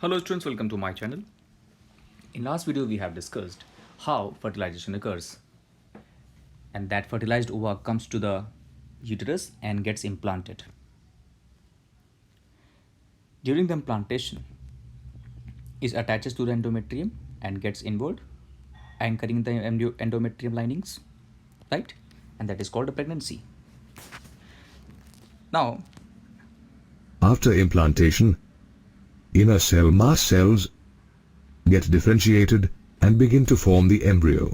Hello students, welcome to my channel. In last video we have discussed how fertilization occurs, and that fertilized ova comes to the uterus and gets implanted. During the implantation, it attaches to the endometrium and gets involved, anchoring the endometrium linings, right? And that is called a pregnancy. Now, after implantation, inner cell mass cells get differentiated and begin to form the embryo.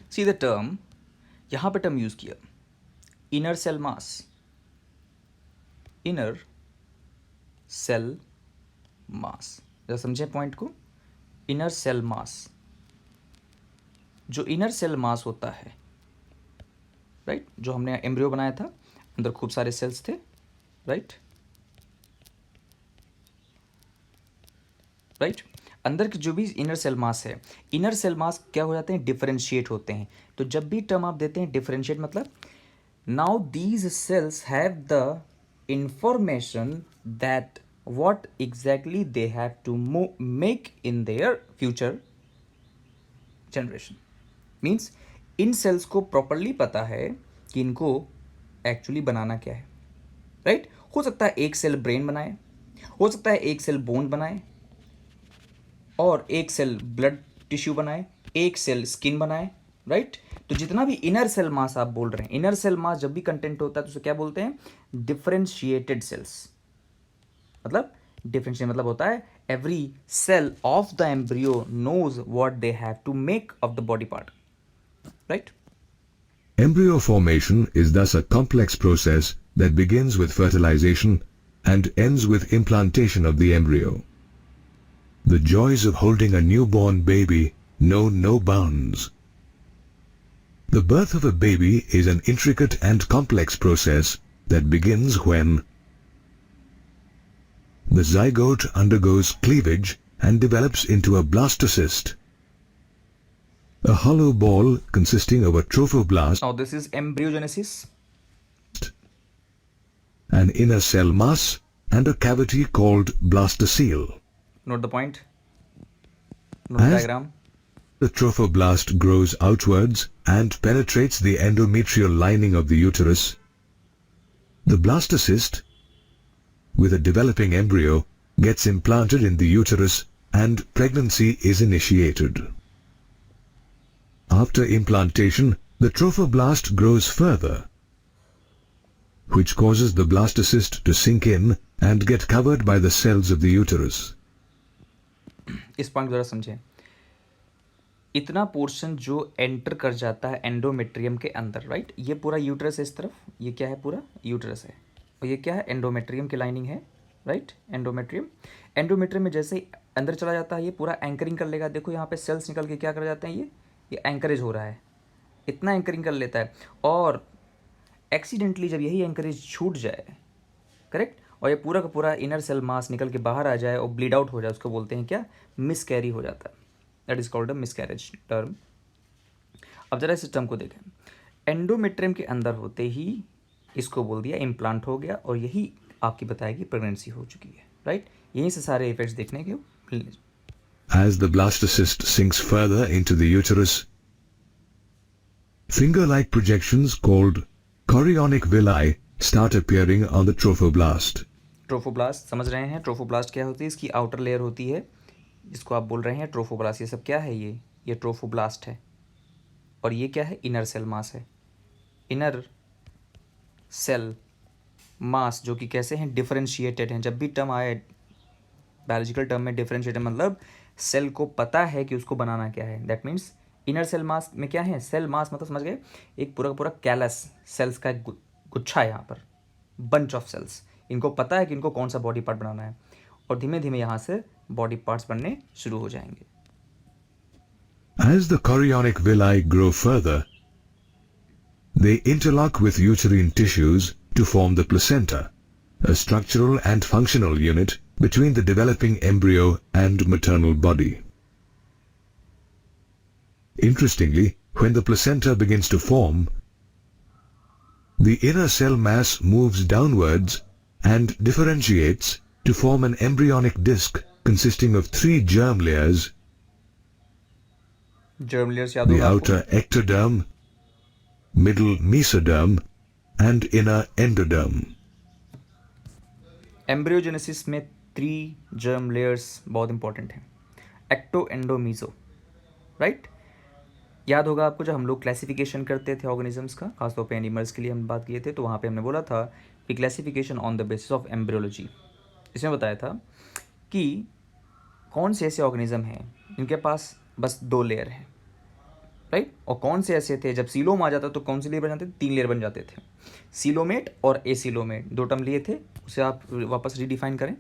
see the term, यहाँ पे term use किया, inner cell mass. inner cell mass, जरा समझे point को. Inner cell मास, जो inner cell मास होता है, right, जो हमने एम्ब्रियो बनाया था, अंदर खूब सारे सेल्स थे, राइट, अंदर की जो भी इनर सेल मास है, इनर सेल मास क्या हो जाते हैं, डिफरेंशिएट होते हैं. तो जब भी टर्म आप देते हैं डिफरेंशिएट, मतलब now these cells have the information that what exactly they have to make in their future generation. Means इन सेल्स को प्रॉपरली पता है कि इनको एक्चुअली बनाना क्या है, राइट. हो सकता है एक सेल ब्रेन बनाए, हो सकता है एक सेल बोन बनाए, और एक सेल ब्लड टिश्यू बनाए, एक सेल स्किन बनाए, राइट. तो जितना भी इनर सेल मास आप बोल रहे हैं, इनर सेल मास जब भी कंटेंट होता है तो उसे क्या बोलते हैं, डिफरेंशिएटेड सेल्स. मतलब डिफरेंशिएट मतलब होता है every cell of the embryo knows what they have to make of the body part, right. Embryo formation is thus a complex process that begins with fertilization and ends with implantation of the embryo. The joys of holding a newborn baby know no bounds. The birth of a baby is an intricate and complex process that begins when the zygote undergoes cleavage and develops into a blastocyst, a hollow ball consisting of a trophoblast, Now this is embryogenesis, an inner cell mass, and a cavity called blastocele. note the point, note the As diagram. the trophoblast grows outwards and penetrates the endometrial lining of the uterus, the blastocyst, with a developing embryo, gets implanted in the uterus and pregnancy is initiated. After implantation, the trophoblast grows further, which causes the blastocyst to sink in and get covered by the cells of the uterus. इस point जरा समझें. इतना portion जो enter कर जाता है endometrium के अंदर, राइट, ये पूरा यूटरस है इस तरफ, ये क्या है, पूरा यूटरस है, और ये क्या है, एंडोमेट्रियम की लाइनिंग है, राइट. एंडोमेट्रियम में जैसे ही अंदर चला जाता है ये पूरा एंकरिंग कर लेगा. देखो यहाँ पे सेल्स निकल के क्या कर जाते हैं, ये एंकरेज हो रहा है, इतना एंकरिंग कर लेता है. और एक्सीडेंटली जब यही एंकरेज छूट जाए, करेक्ट, और ये पूरा का पूरा इनर सेल मास निकल के बाहर आ जाए और ब्लीड आउट हो जाए, उसको बोलते हैं क्या, मिसकैरी हो जाता है. That is called a miscarriage term. अब जरा इस टर्म को देखें. एंडोमेट्रियम के अंदर होते ही इसको बोल दिया इम्प्लांट हो गया, और यही आपकी बताएगी प्रेगनेंसी हो चुकी है, राइट. यहीं से सारे इफेक्ट्स देखने के मिलने. As the blastocyst sinks further into the uterus, finger-like projections called chorionic villi start appearing on the trophoblast. Trophoblast समझ रहे हैं, ट्रोफोब्लास्ट क्या होती है, इसकी आउटर लेयर होती है जिसको आप बोल रहे हैं ट्रोफोब्लास्ट. ये सब क्या है, ये ट्रोफोब्लास्ट है, और ये क्या है, इनर सेल मास है. इनर सेल मास जो कि कैसे हैं, डिफरेंशिएटेड हैं. जब भी टर्म आए बायोलॉजिकल टर्म में, डिफरेंशिएटेड मतलब सेल को पता है कि उसको बनाना क्या है. That means inner cell mass में क्या है, सेल मास मतलब समझ गए, एक पूरा का पूरा कैलस सेल्स का एक गुच्छा है यहाँ पर, बंच ऑफ सेल्स. इनको पता है कि इनको कौन सा बॉडी पार्ट बनाना है, और धीमे धीमे यहाँ से बॉडी पार्ट्स बनने शुरू हो जाएंगे. As the chorionic villi grow further, they interlock with uterine tissues to form the placenta, a structural and functional unit between the developing embryo and maternal body. Interestingly, when the placenta begins to form, the inner cell mass moves downwards and differentiates to form an embryonic disc consisting of three germ layers, germ layers याद the होगा आपको? outer ectoderm, middle mesoderm, and inner endoderm. Embryogenesis में 3 germ layers बहुत important हैं, ecto endo meso, right? याद होगा आपको जब हम लोग क्लासिफिकेशन करते थे ऑर्गेनिजम्स का, खासतौर पे एनिमल्स के लिए हम बात किए थे, तो वहाँ पे हमने बोला था कि classification on the basis of embryology. इसमें बताया था कि कौन से ऐसे ऑर्गेनिज्म हैं जिनके पास बस 2 लेयर हैं, राइट? और कौन से ऐसे थे, जब सीलोम आ जाता तो कौन से लेयर बन जाते थे? 3 लेयर बन जाते थे, सीलोमेट और एसीलोमेट, 2 टर्म लिए थे, उसे आप वापस रीडिफाइन करें।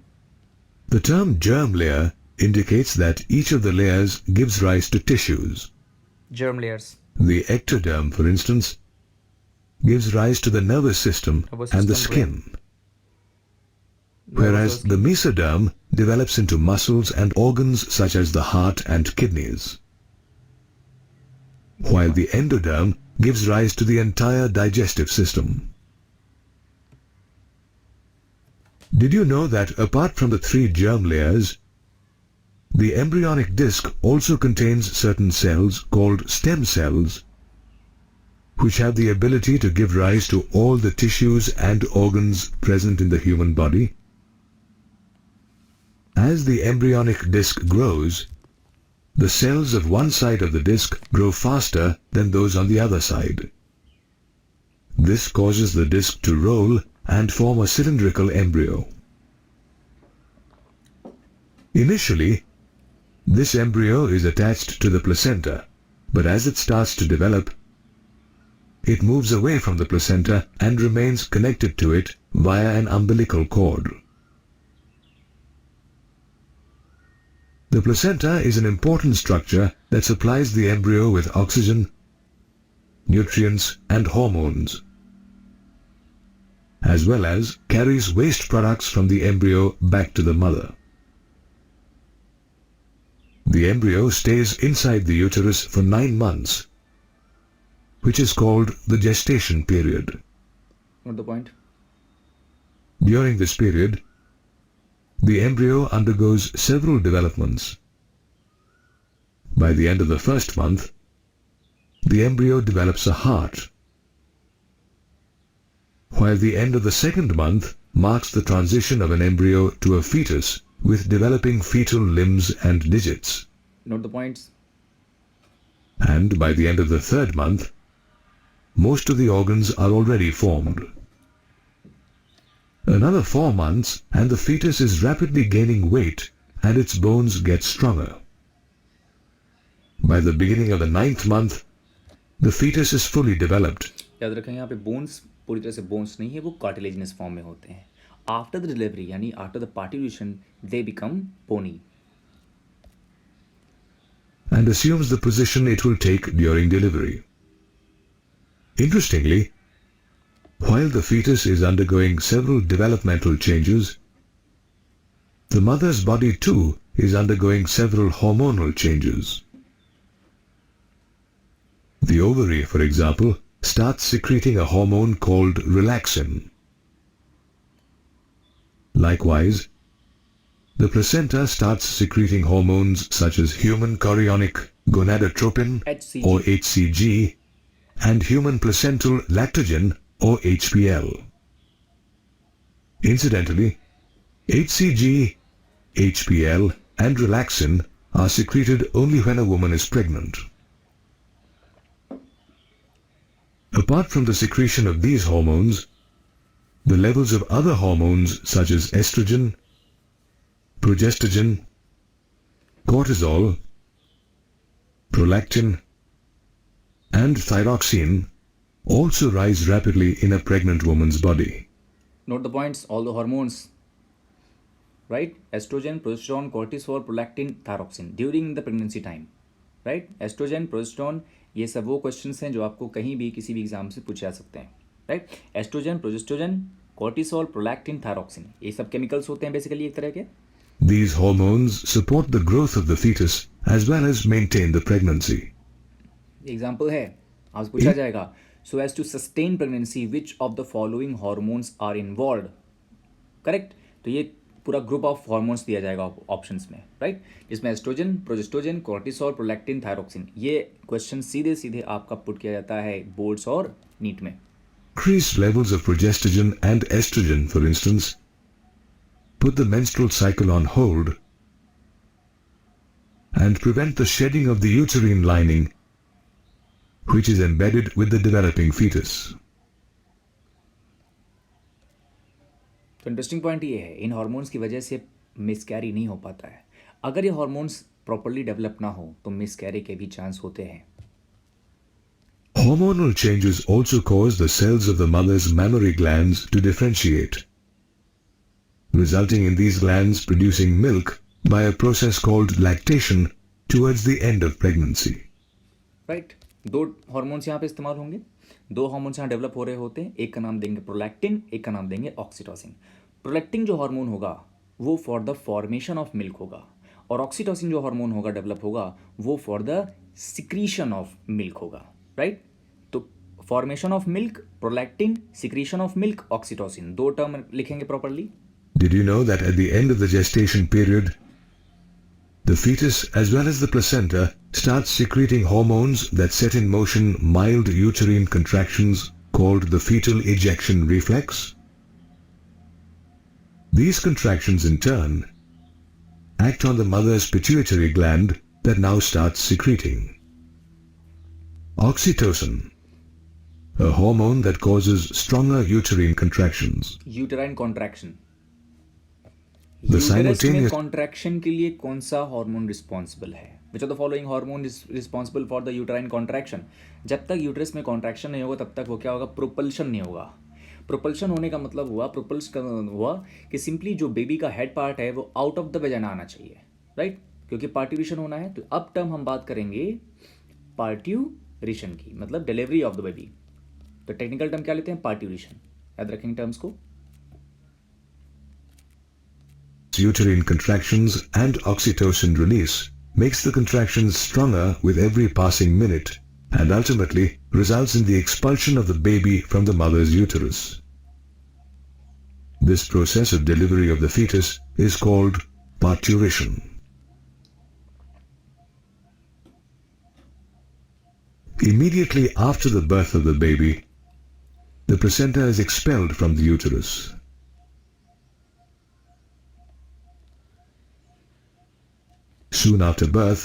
The term germ layer indicates that each of the layers gives rise to tissues. Germ layers, The ectoderm, for instance, gives rise to the nervous system Nervous and the system, skin, whereas the mesoderm develops into muscles and organs such as the heart and kidneys, while the endoderm gives rise to the entire digestive system. Did you know that apart from the 3 germ layers, the embryonic disc also contains certain cells called stem cells, which have the ability to give rise to all the tissues and organs present in the human body? As the embryonic disc grows, the cells of one side of the disc grow faster than those on the other side. This causes the disc to roll and form a cylindrical embryo. Initially, this embryo is attached to the placenta, but as it starts to develop, it moves away from the placenta and remains connected to it via an umbilical cord. The placenta is an important structure that supplies the embryo with oxygen, nutrients, and hormones, as well as carries waste products from the embryo back to the mother. The embryo stays inside the uterus for 9 months, which is called the gestation period. Note the point. During this period, the embryo undergoes several developments. By the end of the first month, the embryo develops a heart, while the end of the second month marks the transition of an embryo to a fetus with developing fetal limbs and digits. Note the points. And by the end of the third month, most of the organs are already formed. Another 4 months and the fetus is rapidly gaining weight and its bones get stronger. By the beginning of the 9th month, the fetus is fully developed. याद रखें यहाँ पे bones पूरी तरह से bones नहीं है, वो कार्टिलेजिनस फॉर्म में होते हैं। आफ्टर द डिलीवरी यानी after the partition they become bony, And assumes the position it will take during delivery. Interestingly, while the fetus is undergoing several developmental changes, the mother's body too is undergoing several hormonal changes. The ovary, for example, starts secreting a hormone called relaxin. Likewise, the placenta starts secreting hormones such as human chorionic gonadotropin HCG. or HCG and human placental lactogen or HPL. Incidentally, HCG, HPL and relaxin are secreted only when a woman is pregnant. Apart from the secretion of these hormones, the levels of other hormones such as estrogen, progestogen, cortisol, prolactin, and thyroxine also rise rapidly in a pregnant woman's body. Note the points, all the hormones, right? Estrogen, progesterone, cortisol, prolactin, thyroxine during the pregnancy time, right? Estrogen, progesterone, ये सब वो questions हैं जो आपको कहीं भी किसी भी एग्जाम से पूछे जा सकते हैं, right? Estrogen, progesterone, cortisol, prolactin, thyroxine, ये सब केमिकल्स होते हैं बेसिकली एक तरह के। These hormones support the growth of the fetus as well as maintain the pregnancy. Example है, आपसे पूछा जाएगा, so as to sustain pregnancy which of the following hormones are involve, correct? तो ये पूरा ग्रुप ऑफ हार्मोन्स दिया जाएगा options में, राइट, जिसमें estrogen, progesterone, cortisol, prolactin, thyroxine. ये क्वेश्चन सीधे सीधे आपका पुट किया जाता है बोर्ड्स और नीट में। Increased levels of progesterone and estrogen, for instance, put the menstrual cycle on hold and prevent the shedding of the uterine lining, which is embedded with the developing fetus. तो interesting point ये है, इन hormones की वजह से मिसकैरी नहीं हो पाता है। अगर ये हार्मोन्स प्रॉपर्ली डेवलप ना हो तो मिसकैरी के भी चांस होते हैं। Hormonal changes also cause the cells of the mother's mammary glands to differentiate, resulting in these glands producing milk by a process called lactation towards the end of pregnancy. Right, दो hormones यहाँ पे इस्तेमाल होंगे, दो hormones यहाँ develop हो रहे होते हैं, एक का नाम देंगे प्रोलैक्टिन, एक का नाम देंगे ऑक्सीटोसिन। प्रोलैक्टिन जो हार्मोन होगा वो for the formation of milk होगा, और ऑक्सीटोसिन जो हार्मोन होगा डेवलप होगा वो for the secretion of milk होगा, राइट। तो formation of milk prolactin, secretion of milk oxytocin, दो टर्म लिखेंगे properly. Did you know that at the end of the gestation period, the fetus as well as the placenta starts secreting hormones that set in motion mild uterine contractions called the fetal ejection reflex? These contractions in turn act on the mother's pituitary gland that now starts secreting oxytocin, a hormone that causes stronger uterine contractions. Uterine contraction, The uterus में simultaneous contraction के लिए कौन सा hormone responsible है? विच of the following hormone is responsible for the uterine contraction? जब तक uterus में contraction नहीं होगा तब तक वो क्या होगा? प्रोपल्शन नहीं होगा। प्रोपल्शन होने का मतलब हुआ, प्रोपल्स का हुआ कि सिंपली जो बेबी का हेड पार्ट है वो आउट ऑफ द वेजाइना आना चाहिए, राइट, क्योंकि पार्ट्यूरेशन होना है। तो अब टर्म हम बात करेंगे पार्ट्यूरेशन की, मतलब डिलीवरी ऑफ द बेबी। तो टेक्निकल टर्म क्या लेते हैं? पार्ट्यूरेशन। याद रखेंगे टर्म्स को। uterine contractions and oxytocin release makes the contractions stronger with every passing minute and ultimately results in the expulsion of the baby from the mother's uterus. This process of delivery of the fetus is called parturition. Immediately after the birth of the baby, the placenta is expelled from the uterus. Soon after birth,